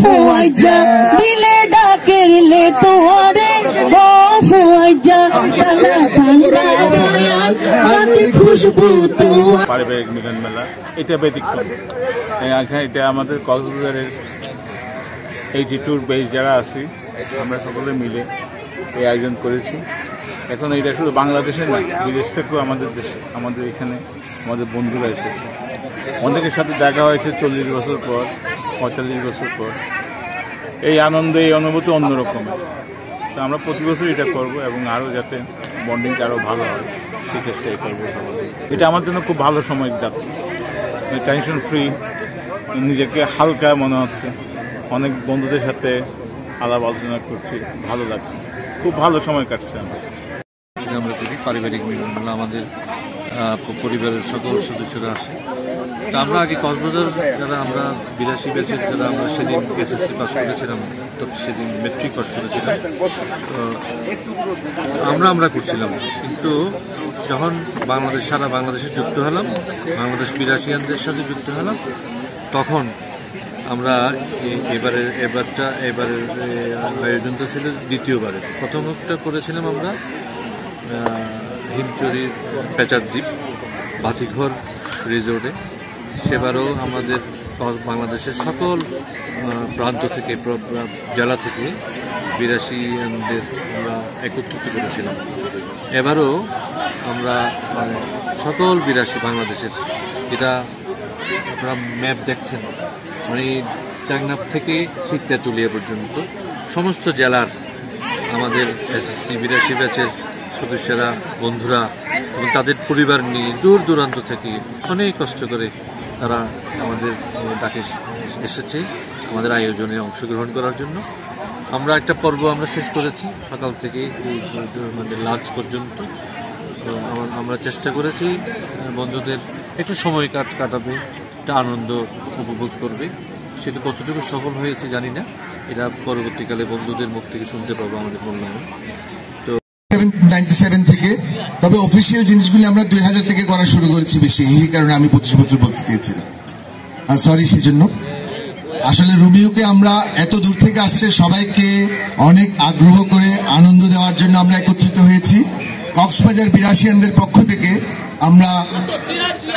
ফুয়াইজা দিলে ডাকের লে তোরে ও ফুয়াইজা টানা ঠান্ডা খুশবু তোমার। পারিবারিক মিলন মেলা এটা ব্যতিক্রম। এটা আমাদের কক্সবাজারের 82 বেস যারা আছি আমরা সকলে মিলে এই আয়োজন করেছি। এখন এটা শুধু বাংলাদেশে না, বিদেশ থেকেও আমাদের দেশে, আমাদের এখানে আমাদের বন্ধুরা এসেছে। অনেকের সাথে দেখা হয়েছে 40 বছর পর, 45 বছর পর। এই আনন্দ, এই অনুভূতি অন্যরকম। তো আমরা প্রতি বছর এটা করব এবং আরও যাতে বন্ডিংটা আরও ভালো হয় সেই চেষ্টাই করবো। এটা আমার জন্য খুব ভালো সময় যাচ্ছে, টেনশন ফ্রি, নিজেকে হালকা মনে হচ্ছে। অনেক বন্ধুদের সাথে আলাপ আলোচনা করছি, ভালো লাগছে, খুব ভালো সময় কাটছে। আমরা করি পারিবারিক মিলন মেলা, আমাদের পরিবারের সকল সদস্যরা আসে। তা আমরা আগে কক্সবাজার যারা আমরা 82 ব্যাচের যারা আমরা সেদিন এসএসসি পাস করেছিলাম, তো সেদিন মেট্রিক পাস করেছিলাম, তো আমরা করছিলাম। কিন্তু যখন সারা বাংলাদেশে যুক্ত হলাম, বাংলাদেশ 82আনদের সাথে যুক্ত হলাম, তখন আমরা এবারের আয়োজনটা ছিল দ্বিতীয়বারে। প্রথমটা করেছিলাম আমরা হিমচুরির পেচার দ্বীপ বাতিঘর রিসোর্টে। সেবারও আমাদের বাংলাদেশের সকল প্রান্ত থেকে, জেলা থেকে 82আনদের আমরা একত্রিত করেছিলাম। এবারও আমরা সকল 82 বাংলাদেশের, এটা আপনারা ম্যাপ দেখছেন, মানে টেকনাফ থেকে ঠিক তেঁতুলিয়া পর্যন্ত সমস্ত জেলার আমাদের এসএসসি 82 ব্যাচের সদস্যরা, বন্ধুরা এবং তাদের পরিবার নিয়ে দূর দূরান্ত থেকে অনেক কষ্ট করে তারা আমাদের ডাকে এসেছে আমাদের আয়োজনে অংশগ্রহণ করার জন্য। আমরা একটা পর্ব আমরা শেষ করেছি সকাল থেকে মানে লাঞ্চ পর্যন্ত। তো আমরা চেষ্টা করেছি বন্ধুদের একটু সময় কাটাবে, একটা আনন্দ উপভোগ করবে। সেটা কতটুকু সফল হয়েছে জানি না, এটা পরবর্তীকালে বন্ধুদের মুখ থেকে শুনতে পাবো আমাদের মূল্যায়ন। তো 97 থেকে, তবে অফিসিয়াল জিনিসগুলি আমরা 2000 থেকে করা শুরু করেছি বেশি, এই কারণে আমি 25 বছর বলতে চেয়েছিলাম, সরি সেই জন্য। আসলে রোমিওকে আমরা এত দূর থেকে আসছে, সবাইকে অনেক আগ্রহ করে আনন্দ দেওয়ার জন্য আমরা একত্রিত হয়েছি। কক্সবাজার 82আনদের পক্ষ থেকে আমরা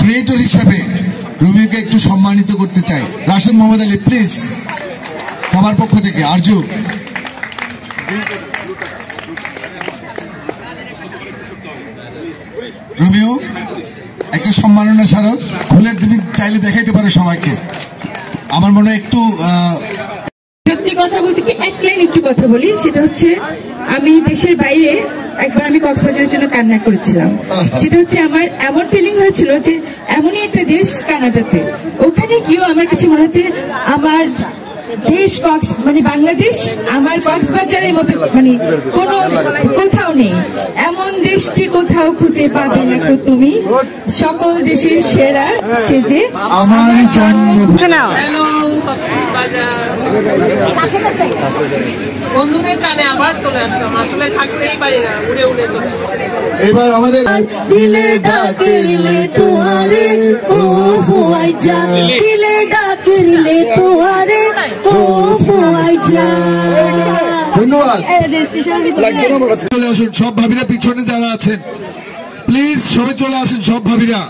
ক্রিয়েটর হিসাবে রোমিওকে একটু সম্মানিত করতে চাই। রাশেদ মোহাম্মদ আলী প্লিজ, সবার পক্ষ থেকে আরজু। রোমিও একটা সম্মাননা স্মারক খুলে তুমি চাইলে দেখাইতে পারো সবাইকে। আমার মনে হয় একটু সত্যি কথা বলতে কি এক লাইন একটু কথা বলি, সেটা হচ্ছে আমি দেশের বাইরে একবার আমি কক্সবাজারের জন্য কান্না করেছিলাম। সেটা হচ্ছে আমার এমন ফিলিং হয়েছিল যে এমনই একটা দেশ কানাডাতে, ওখানে গিয়েও আমার কাছে মনে হচ্ছে আমার দেশ মানে বাংলাদেশ আমার কক্সবাজারের মতো মানে কোনো কোথাও নেই। এমন দেশটি কোথাও খুঁজে পাবে না তো তুমি, সকল দেশের সেরা সেজে আমার বন্ধুদের টানে আবার চলে আসলাম, আসলে থাকতেই পারি না, উড়ে উড়ে চলে। এবার আমাদের দিলে ডাকের লে তোরে ও ফুয়াইজা দিলে ডাকের লে তোরে ও ফুয়াইজা। ধন্যবাদ। চলে আসুন সব ভাবিরা, পিছনে যারা আছেন প্লিজ সবাই চলে আসুন সব ভাবিরা।